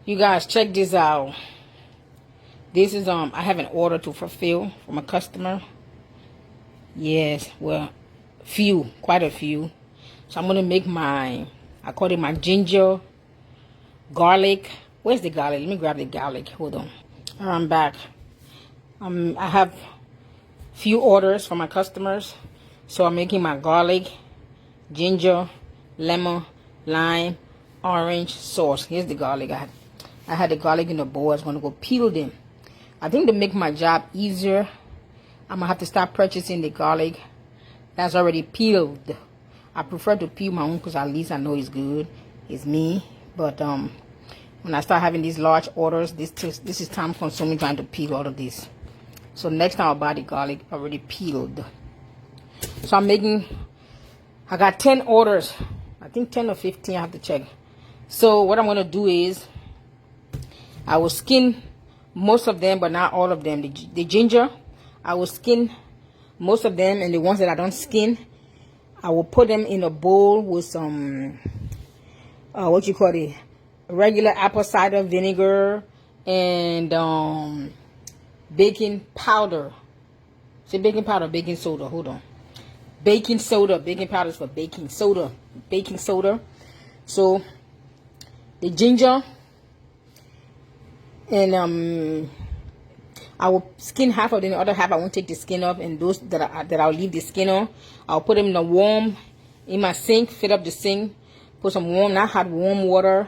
You guys, check this out. This is I have an order to fulfill from a customer. Yes, well, quite a few. So I'm gonna make I call it my ginger garlic. Where's the garlic? Let me grab the garlic. Hold on. All right, I'm back. I have few orders from my customers, so I'm making my garlic, ginger, lemon, lime, orange sauce. Here's the garlic. I had the garlic in the bowl. I was gonna go peel them. I think to make my job easier, I'm gonna have to start purchasing the garlic that's already peeled. I prefer to peel my own because at least I know it's good. It's me. But when I start having these large orders, this is time consuming trying to peel all of this. So next time I'll buy the garlic already peeled. So I got 10 orders. I think 10 or 15, I have to check. So what I'm gonna do is I will skin most of them, but not all of them. The ginger, I will skin most of them, and the ones that I don't skin, I will put them in a bowl with some regular apple cider vinegar and baking powder. Say baking powder, baking soda. Hold on. Baking soda. Baking powder is for baking soda. Baking soda. So the ginger, and I will skin half of them. The other half I won't take the skin off, and those that I'll leave the skin on, I'll put them in my sink. Fill up the sink. Put some not hot, warm water.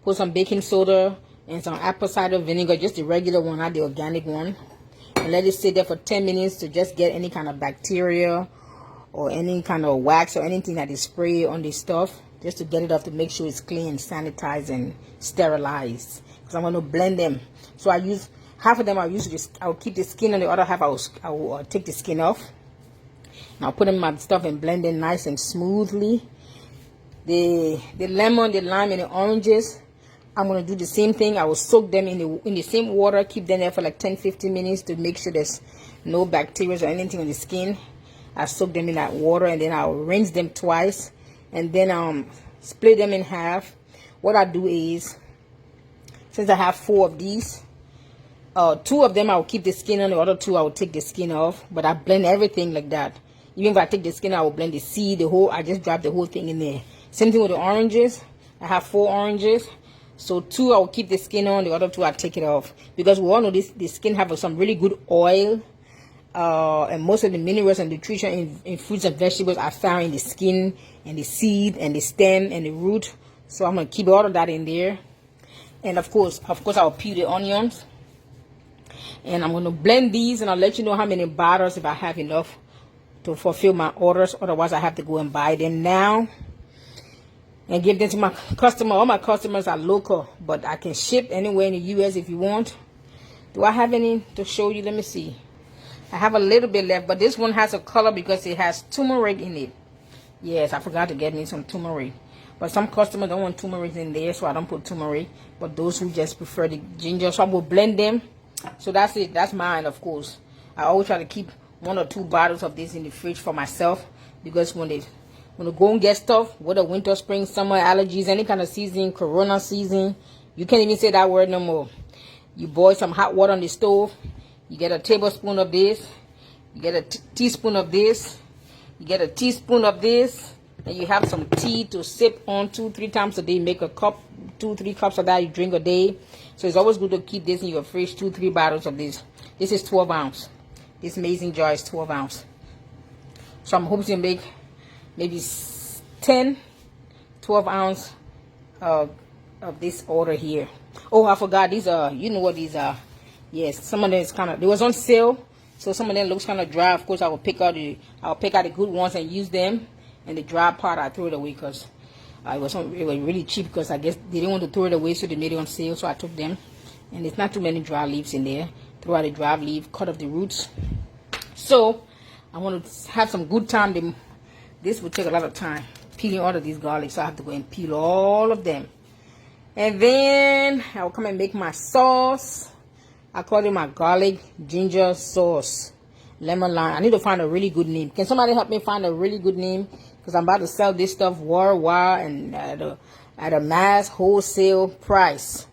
Put some baking soda and some apple cider vinegar, just the regular one, not the organic one, and let it sit there for 10 minutes to just get any kind of bacteria or any kind of wax or anything that is sprayed on this stuff, just to get it off, to make sure it's clean, sanitized, and sterilized. Because I'm going to blend them. So I use half of them. I'll keep the skin, and the other half I will take the skin off. And I'll put them in my stuff and blend it nice and smoothly. The lemon, the lime, and the oranges, I'm going to do the same thing. I will soak them in the same water, keep them there for like 10-15 minutes to make sure there's no bacteria or anything on the skin. I soak them in that water, and then I'll rinse them twice, and then split them in half. What I do is, since I have 4 of these, 2 of them I will keep the skin on, the other 2 I will take the skin off. But I blend everything like that. Even if I take the skin, I will blend the seed, I just drop the whole thing in there. Same thing with the oranges. I have 4 oranges. So 2 I will keep the skin on, the other 2 I take it off. Because we all know the skin have some really good oil. And most of the minerals and nutrition in fruits and vegetables are found in the skin and the seed and the stem and the root. So I'm going to keep all of that in there. And of course I'll peel the onions. And I'm going to blend these, and I'll let you know how many bottles, if I have enough to fulfill my orders. Otherwise I have to go and buy them now and give them to my customer. All my customers are local, but I can ship anywhere in the US if you want. Do I have any to show you? Let me see. I have a little bit left, but this one has a color because it has turmeric in it. Yes, I forgot to get me some turmeric. But some customers don't want turmeric in there, so I don't put turmeric. But those who just prefer the ginger, so I will blend them. So that's it. That's mine, of course. I always try to keep 1 or 2 bottles of this in the fridge for myself, because when you go and get stuff, whether winter, spring, summer, allergies, any kind of season, corona season, you can't even say that word no more. You boil some hot water on the stove. You get a tablespoon of this. You get a teaspoon of this. You get a teaspoon of this. And you have some tea to sip on 2-3 times a day. Make a cup, 2-3 cups of that you drink a day. So it's always good to keep this in your fridge, 2-3 bottles of this. This is 12 ounce. This amazing jar is 12 ounce. So I'm hoping to make maybe 10, 12 ounce of this order here. Oh, I forgot, these are, you know what these are. Yes, some of them is kind of, they was on sale, so some of them looks kind of dry. Of course, I'll pick out the good ones and use them, and the dry part I threw it away because it was really cheap, because I guess they didn't want to throw it away, so they made it on sale, so I took them. And there's not too many dry leaves in there. Throw out the dry leaf, cut off the roots. So I want to have some good time. This will take a lot of time peeling all of these garlic, so I have to go and peel all of them. And then I'll come and make my sauce. I call it my garlic ginger sauce, lemon lime. I need to find a really good name. Can somebody help me find a really good name? Because I'm about to sell this stuff worldwide and at a mass wholesale price.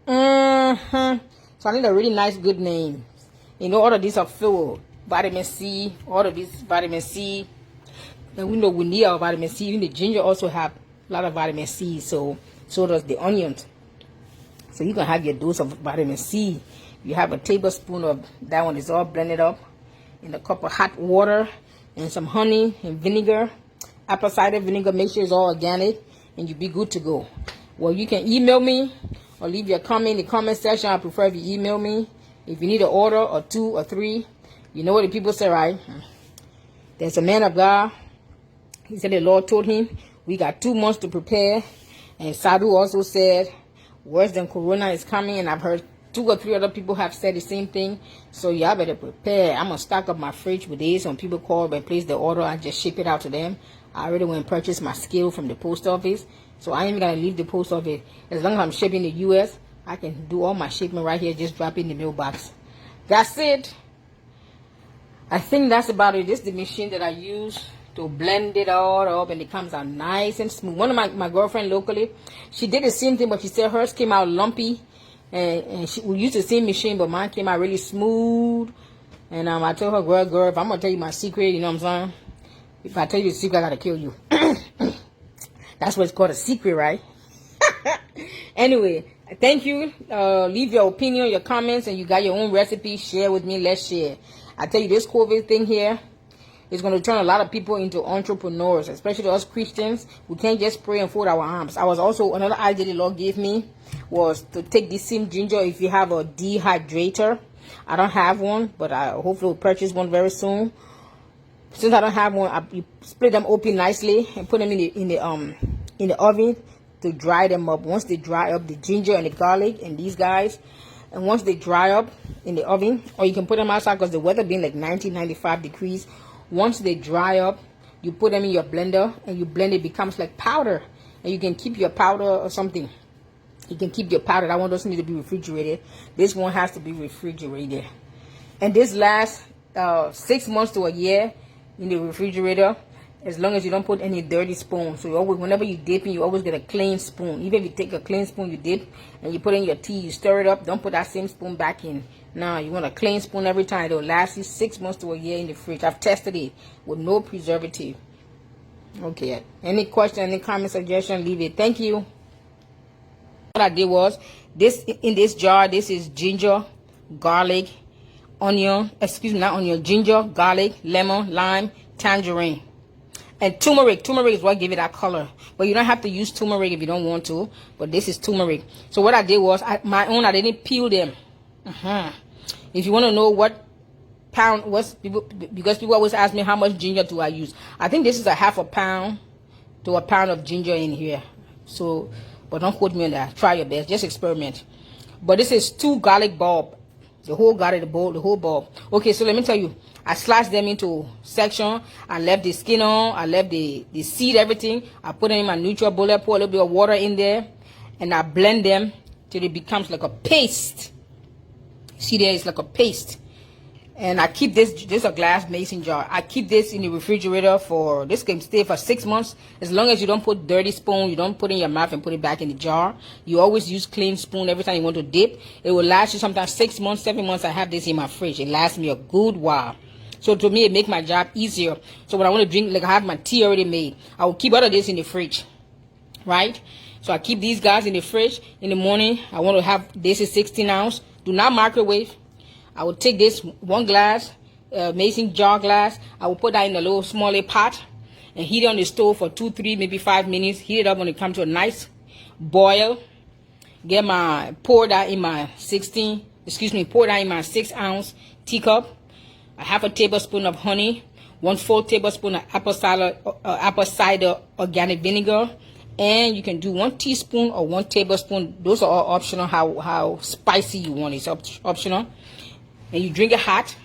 So I need a really nice, good name. You know, all of these are filled with vitamin C. All of these vitamin C. And we know we need our vitamin C. Even the ginger also have a lot of vitamin C. So does the onions. So you can have your dose of vitamin C. You have a tablespoon of that one is all blended up in a cup of hot water and some honey and vinegar, apple cider vinegar. Make sure it's all organic, and you'll be good to go. Well, you can email me or leave your comment in the comment section. I prefer if you email me. If you need an order or 2 or 3, you know what the people say, right? There's a man of God. He said the Lord told him we got 2 months to prepare. And Sadhu also said worse than Corona is coming, and I've heard 2 or 3 other people have said the same thing. So y'all better prepare. I'm gonna stock up my fridge with this. When people call and place the order, I just ship it out to them. I already went and purchased my scale from the post office, so I ain't even gonna leave the post office. As long as I'm shipping the US, I can do all my shipment right here. Just drop it in the mailbox. That's it. I think that's about it. This is the machine that I use to blend it all up, and it comes out nice and smooth. One of my girlfriend locally, she did the same thing, but she said hers came out lumpy. And we used the same machine, but mine came out really smooth. And I told her, girl, if I'm gonna tell you my secret, you know what I'm saying? If I tell you the secret, I gotta kill you. That's what it's called, a secret, right? Anyway, thank you. Leave your opinion, your comments, and you got your own recipe. Share with me. Let's share. I tell you, this COVID thing here is going to turn a lot of people into entrepreneurs, especially us Christians. We can't just pray and fold our arms. I was also, another idea the Lord gave me was to take this same ginger if you have a dehydrator. I don't have one, but I hopefully will purchase one very soon. Since I don't have one, you split them open nicely and put them in the oven to dry them up. Once they dry up, the ginger and the garlic and these guys, and once they dry up in the oven, or you can put them outside because the weather being like 95 degrees. Once they dry up, you put them in your blender and you blend it. Becomes like powder, and you can keep your powder or something. You can keep your powder. That one doesn't need to be refrigerated. This one has to be refrigerated, and this lasts 6 months to a year in the refrigerator, as long as you don't put any dirty spoon. So you always, whenever you dip in, you always get a clean spoon. Even if you take a clean spoon, you dip and you put in your tea, you stir it up. Don't put that same spoon back in. Now you want a clean spoon every time. It'll last you 6 months to a year in the fridge. I've tested it with no preservative. Okay. Any question, any comment, suggestion, leave it. Thank you. What I did was this in this jar. This is ginger, garlic, onion. Excuse me, not onion. Ginger, garlic, lemon, lime, tangerine. And turmeric. Turmeric is what give it that color. But you don't have to use turmeric if you don't want to. But this is turmeric. So what I did was, my own, I didn't peel them. If you want to know what pound, because people always ask me how much ginger do I use. I think this is a half a pound to a pound of ginger in here. So, but don't quote me on that. Try your best. Just experiment. But this is 2 garlic bulb. The whole garlic, the whole bulb. Okay, so let me tell you. I sliced them into section. I left the skin on. I left the seed, everything. I put them in my NutriBullet, pour a little bit of water in there, and I blend them till it becomes like a paste. See there, it's like a paste. And I keep this is a glass mason jar. I keep this in the refrigerator for, this can stay for 6 months. As long as you don't put dirty spoon, you don't put it in your mouth and put it back in the jar. You always use clean spoon every time you want to dip. It will last you sometimes 6 months, 7 months. I have this in my fridge. It lasts me a good while. So to me, it makes my job easier. So when I want to drink, like I have my tea already made, I will keep all of this in the fridge, right? So I keep these guys in the fridge. In the morning, I want to have, this is 16 ounce. Do not microwave. I will take this 1 glass, mason jar glass. I will put that in a little smaller pot and heat it on the stove for 2, 3, maybe 5 minutes. Heat it up when it comes to a nice boil. Pour that in my 6 ounce teacup. A half a tablespoon of honey, 1 full tablespoon of apple cider organic vinegar, and you can do 1 teaspoon or 1 tablespoon. Those are all optional. How spicy you want it. It's optional. And you drink it hot.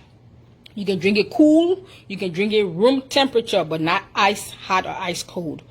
You can drink it cool. You can drink it room temperature, but not ice hot or ice cold.